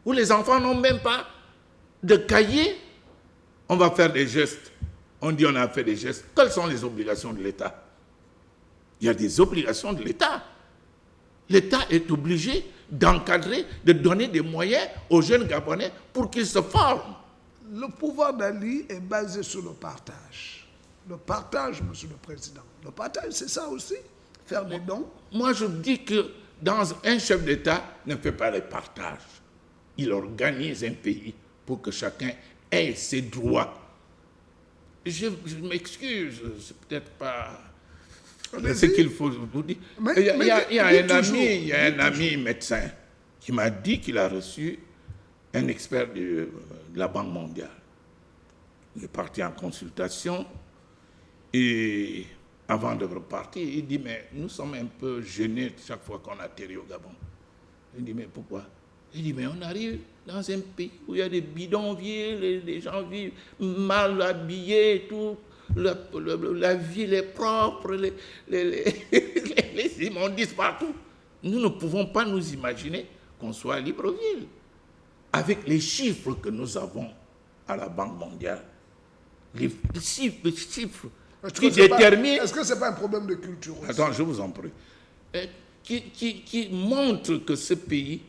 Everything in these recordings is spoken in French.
où les enfants n'ont même pas de cahier. On va faire des gestes. On dit on a fait des gestes. Quelles sont les obligations de l'État? Il y a des obligations de l'État. L'État est obligé d'encadrer, de donner des moyens aux jeunes Gabonais pour qu'ils se forment. Le pouvoir d'Ali est basé sur le partage. Le partage, Monsieur le Président. Le partage, c'est ça aussi, faire des dons. Moi, je dis que un chef d'État ne fait pas le partage. Il organise un pays pour que chacun ait ses droits. Je m'excuse, c'est peut-être pas ce qu'il faut vous dire. Il y a un ami médecin qui m'a dit qu'il a reçu un expert de la Banque mondiale. Il est parti en consultation et avant de repartir, il dit, mais nous sommes un peu gênés chaque fois qu'on atterrit au Gabon. Il dit, mais pourquoi? Il dit, mais on arrive dans un pays où il y a des bidonvilles, les gens vivent mal habillés, tout, la ville est propre, les immondices partout. Nous ne pouvons pas nous imaginer qu'on soit à Libreville. Avec les chiffres que nous avons à la Banque mondiale, les chiffres qui déterminent... Est-ce que ce n'est pas un problème de culture aussi? Attends, je vous en prie. Qui montre que ce pays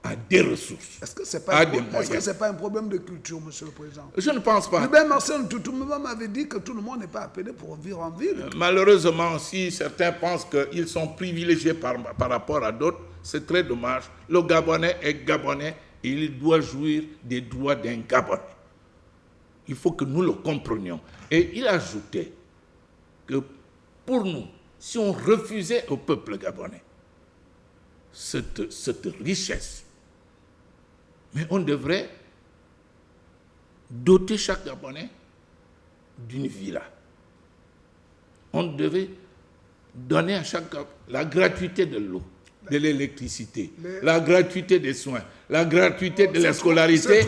a des ressources. Est-ce que ce n'est pas un problème de culture, Monsieur le Président? Je ne pense pas. Hubert Marcel Toutoumema m'avait dit que tout le monde n'est pas appelé pour vivre en ville. Malheureusement, si certains pensent qu'ils sont privilégiés par rapport à d'autres, c'est très dommage. Le Gabonais est Gabonais et il doit jouir des droits d'un Gabonais. Il faut que nous le comprenions. Et il ajoutait que pour nous, si on refusait au peuple gabonais cette richesse, mais on devrait doter chaque Gabonais d'une villa. On devait donner à chaque Gabonais la gratuité de l'eau, de l'électricité, la gratuité des soins, la gratuité de la scolarité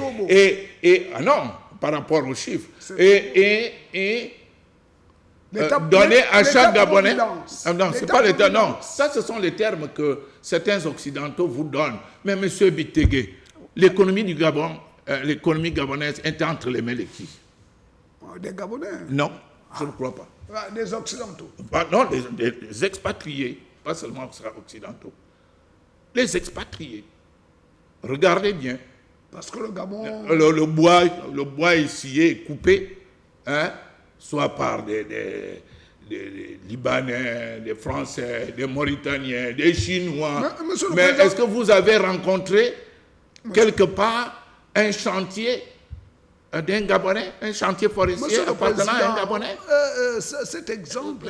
non, par rapport aux chiffres. Donner à chaque Gabonais... Non, c'est pas l'État, non. Ça, ce sont les termes que certains Occidentaux vous donnent. Mais M. Bittégué, l'économie du Gabon, l'économie gabonaise est entre les mains de qui? Des Gabonais? Non, je ne crois pas. Des Occidentaux? Non, des expatriés, pas seulement occidentaux. Les expatriés. Regardez bien. Parce que le Gabon... Le bois est scié, coupé, hein, soit par des Libanais, des Français, des Mauritaniens, des Chinois. Mais est-ce que vous avez rencontré quelque part un chantier d'un Gabonais, un chantier forestier appartenant à un Gabonais? Cet exemple,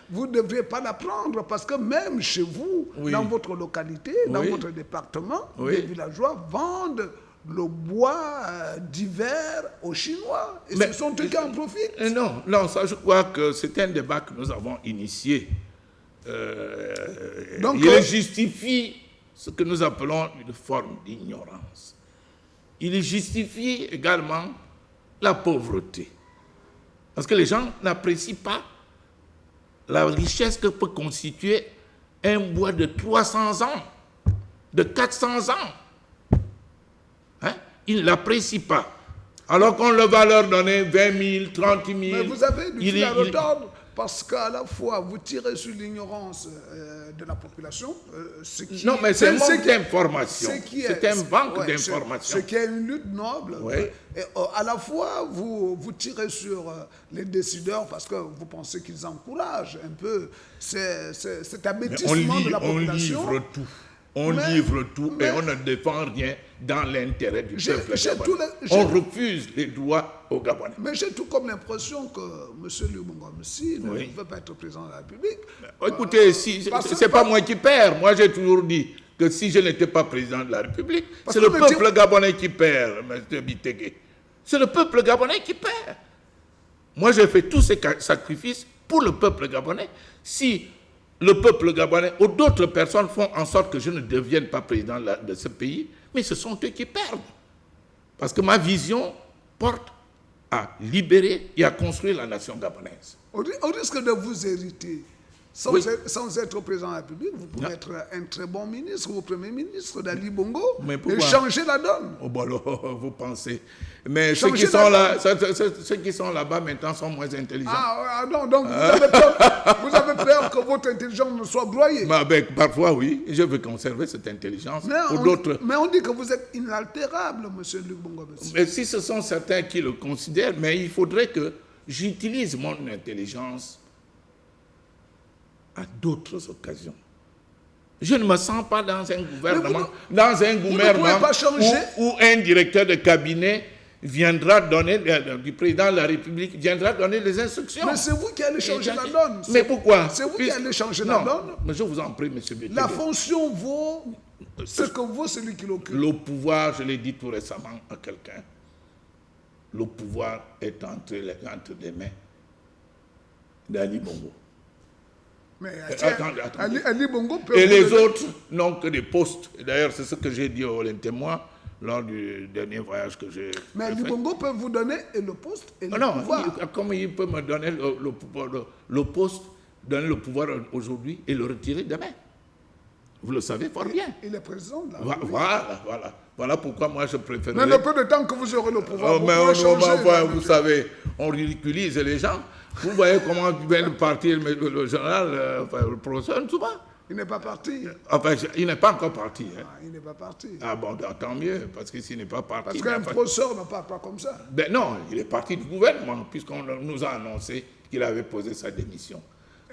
vous ne devriez pas l'apprendre parce que même chez vous, dans votre localité, dans votre département, les villageois vendent le bois d'hiver aux Chinois. Et ce sont eux qui en profitent. Non, ça je crois que c'est un débat que nous avons initié. Il justifie ce que nous appelons une forme d'ignorance. Il justifie également la pauvreté. Parce que les gens n'apprécient pas la richesse que peut constituer un bois de 300 ans, de 400 ans. Ils ne l'apprécient pas. Alors qu'on va leur donner 20 000, 30 000. Mais vous avez du fil à retordre parce qu'à la fois vous tirez sur l'ignorance de la population. Non, mais c'est un manque d'information. C'est un manque d'information. Ce qui est une lutte noble. Et à la fois vous tirez sur les décideurs parce que vous pensez qu'ils encouragent un peu cet abêtissement de la population. On livre tout et on ne défend rien dans l'intérêt du peuple gabonais. On refuse les droits aux Gabonais. Mais j'ai tout comme l'impression que M. Lubongomsi ne veut pas être président de la République. Écoutez, ce n'est pas moi qui perds. Moi, j'ai toujours dit que si je n'étais pas président de la République, c'est le peuple gabonais qui perd, M. Bittégué. C'est le peuple gabonais qui perd. Moi, j'ai fait tous ces sacrifices pour le peuple gabonais. Si le peuple gabonais ou d'autres personnes font en sorte que je ne devienne pas président de ce pays, mais ce sont eux qui perdent. Parce que ma vision porte à libérer et à construire la nation gabonaise. Au risque de vous hériter, Sans être président de la République, vous pouvez être un très bon ministre ou premier ministre d'Ali Bongo et changer la donne. Oh, bon, alors, vous pensez. Mais ceux qui sont là-bas maintenant sont moins intelligents. Non, donc vous avez peur que votre intelligence ne soit broyée. Parfois, oui, je veux conserver cette intelligence. Mais on dit que vous êtes inaltérable, M. Luc Bongo. Mais si ce sont certains qui le considèrent, mais il faudrait que j'utilise mon intelligence à d'autres occasions. Je ne me sens pas dans un gouvernement, où un directeur de cabinet viendra donner, du président de la République, viendra donner des instructions. Mais c'est vous qui allez changer la donne. Mais pourquoi? C'est vous qui allez changer la donne. Mais je vous en prie, M. Bétélé. La fonction vaut ce que vaut celui qui l'occupe. Le pouvoir, je l'ai dit tout récemment à quelqu'un, le pouvoir est entre les mains d'Ali Bongo. Mais Ali Bongo peut... Et les autres n'ont que des postes. D'ailleurs, c'est ce que j'ai dit aux témoins lors du dernier voyage que j'ai fait. Mais Ali Bongo peut vous donner le poste et le pouvoir. Comment il peut me donner le poste, donner le pouvoir aujourd'hui et le retirer demain? Vous le savez fort bien. Il est président de la République. Voilà pourquoi moi je préférerais... Mais le peu de temps que vous aurez le pouvoir, vous savez, on ridiculise les gens. Vous voyez comment vient de partir le général, le professeur Nzouba. Il n'est pas parti. Enfin, il n'est pas encore parti. Il n'est pas parti. Ah bon, tant mieux, parce que s'il n'est pas parti... Parce qu'un professeur ne parle pas comme ça. Ben non, il est parti du gouvernement, puisqu'on nous a annoncé qu'il avait posé sa démission.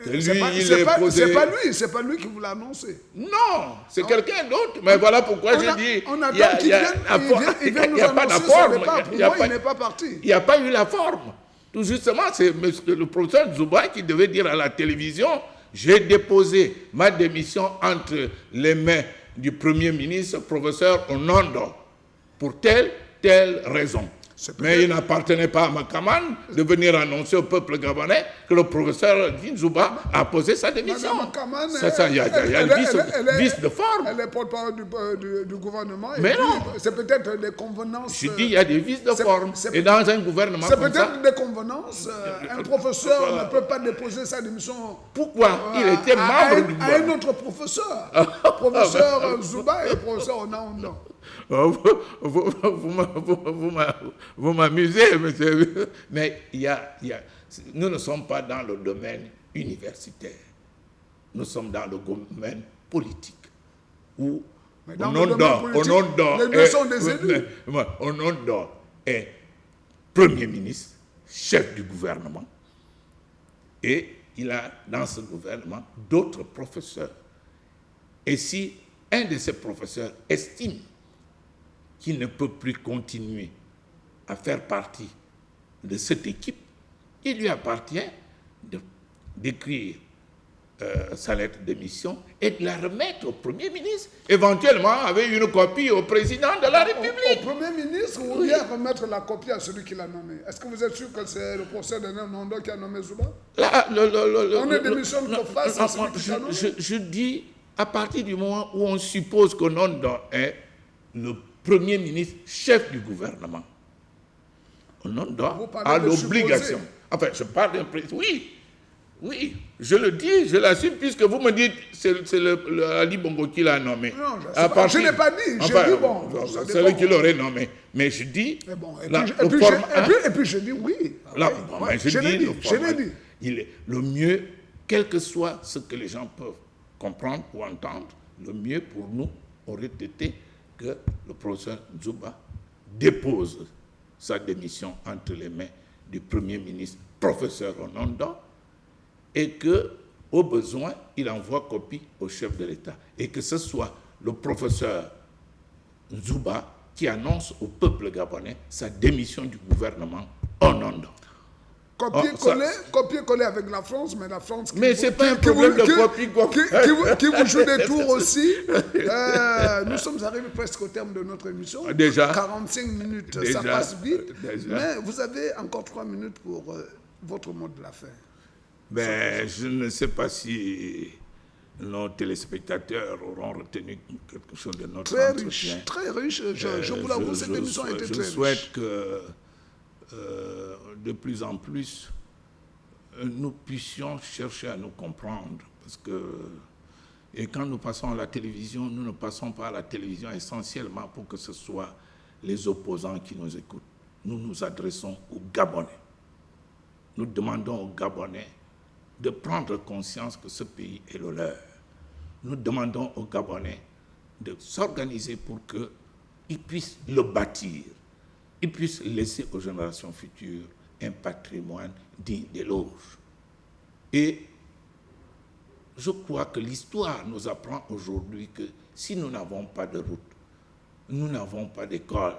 C'est pas lui qui vous l'a annoncé. Non, c'est quelqu'un d'autre. Mais voilà pourquoi j'ai dit... On attend qu'il vienne nous annoncer son départ. Pour moi, il n'est pas parti. Il n'y a pas eu la forme. Tout justement, c'est le professeur Nzouba qui devait dire à la télévision: j'ai déposé ma démission entre les mains du Premier ministre, professeur Onondo, pour telle raison. Mais il n'appartenait pas à Makaman de venir annoncer au peuple gabonais que le professeur Nzouba a posé sa démission. Il y a un vice de forme. Elle est porte-parole du gouvernement. Mais non. C'est peut-être des convenances. Je dis il y a des vices de forme. Et dans un gouvernement comme ça... C'est peut-être des convenances. Un professeur ne peut pas déposer sa démission... Pourquoi? Il était membre du gouvernement. À un autre professeur. Professeur Nzouba et professeur Onondo. Vous m'amusez, monsieur. Mais nous ne sommes pas dans le domaine universitaire. Nous sommes dans le domaine politique. Où les deux sont des élus. Onondo est Premier ministre, chef du gouvernement. Et il a dans ce gouvernement d'autres professeurs. Et si un de ces professeurs estime qui ne peut plus continuer à faire partie de cette équipe, il lui appartient d'écrire sa lettre de démission et de la remettre au Premier ministre, éventuellement avec une copie au président de la République. Au Premier ministre, ou bien remettre la copie à celui qui l'a nommé. Est-ce que vous êtes sûr que c'est le professeur de Onondo qui a nommé Nzouba? On ne démissionne que face à celui qui l'a nommé. Je dis, à partir du moment où on suppose qu'Onondo est le Premier ministre, chef du gouvernement, Onondo a l'obligation. Enfin, je parle d'un président. Oui, je le dis, je l'assume, puisque vous me dites c'est Ali Bongo qui l'a nommé. Non, je n'ai pas dit. J'ai dit bon. C'est lui qui l'aurait nommé. Mais je dis... Et puis je dis oui. Je l'ai dit. Il est le mieux, quel que soit ce que les gens peuvent comprendre ou entendre, le mieux pour nous aurait été que le professeur Nzouba dépose sa démission entre les mains du Premier ministre, professeur Onondo, et que, au besoin, il envoie copie au chef de l'État. Et que ce soit le professeur Nzouba qui annonce au peuple gabonais sa démission du gouvernement Onondo. Copier-coller avec la France, mais la France... Mais ce n'est pas un problème de copie-coller. Qui vous joue des tours aussi. Nous sommes arrivés presque au terme de notre émission. Déjà. 45 minutes, ça passe vite. Mais vous avez encore 3 minutes pour votre mot de la fin. Ben, je ne sais pas si nos téléspectateurs auront retenu quelque chose de notre entretien. Très riche. Je vous l'avoue, cette émission a été très riche. Je souhaite que de plus en plus, nous puissions chercher à nous comprendre Parce que, et quand nous passons à la télévision, nous ne passons pas à la télévision essentiellement pour que ce soit les opposants qui nous écoutent. Nous nous adressons aux Gabonais. Nous demandons aux Gabonais de prendre conscience que ce pays est le leur. Nous demandons aux Gabonais de s'organiser pour qu'ils puissent le bâtir, ils puissent laisser aux générations futures un patrimoine digne d'éloge. Et je crois que l'histoire nous apprend aujourd'hui que si nous n'avons pas de route, nous n'avons pas d'école,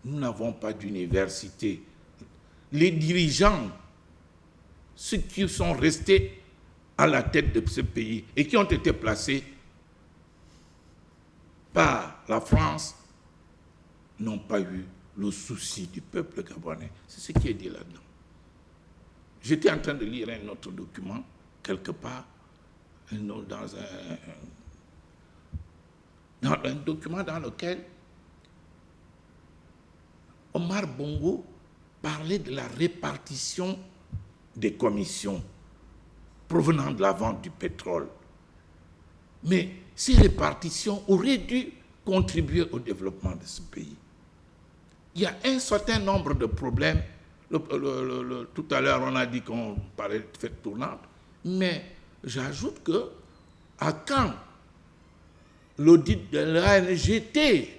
nous n'avons pas d'université, les dirigeants, ceux qui sont restés à la tête de ce pays et qui ont été placés par la France, n'ont pas eu le souci du peuple gabonais. C'est ce qui est dit là-dedans. J'étais en train de lire un autre document, quelque part, dans un document dans lequel Omar Bongo parlait de la répartition des commissions provenant de la vente du pétrole. Mais ces répartitions auraient dû contribuer au développement de ce pays. Il y a un certain nombre de problèmes. Tout à l'heure, on a dit qu'on parlait de fête tournante, mais j'ajoute que à quand l'audit de l'ANGT,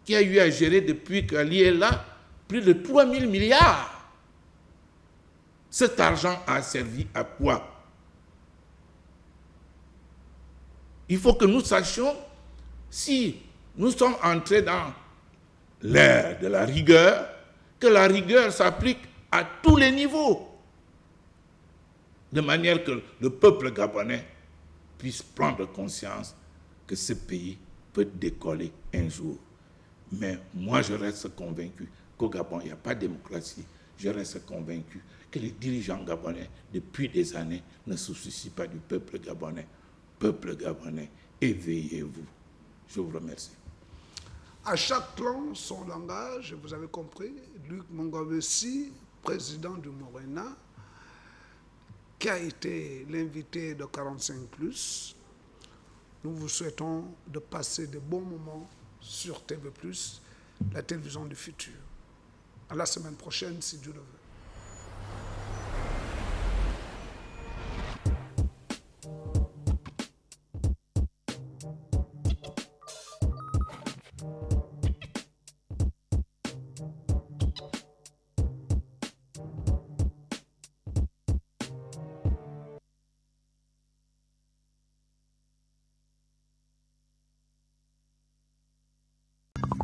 qui a eu à gérer depuis qu'Ali est là, plus de 3 000 milliards. Cet argent a servi à quoi? Il faut que nous sachions si nous sommes entrés dans l'ère de la rigueur, que la rigueur s'applique à tous les niveaux, de manière que le peuple gabonais puisse prendre conscience que ce pays peut décoller un jour. Mais moi, je reste convaincu qu'au Gabon, il n'y a pas de démocratie. Je reste convaincu que les dirigeants gabonais, depuis des années, ne se soucient pas du peuple gabonais. Peuple gabonais, éveillez-vous. Je vous remercie. À chaque plan, son langage, vous avez compris, Luc Mongabessi, président du Morena, qui a été l'invité de 45+. Nous vous souhaitons de passer de bons moments sur TV+, la télévision du futur. À la semaine prochaine, si Dieu le veut.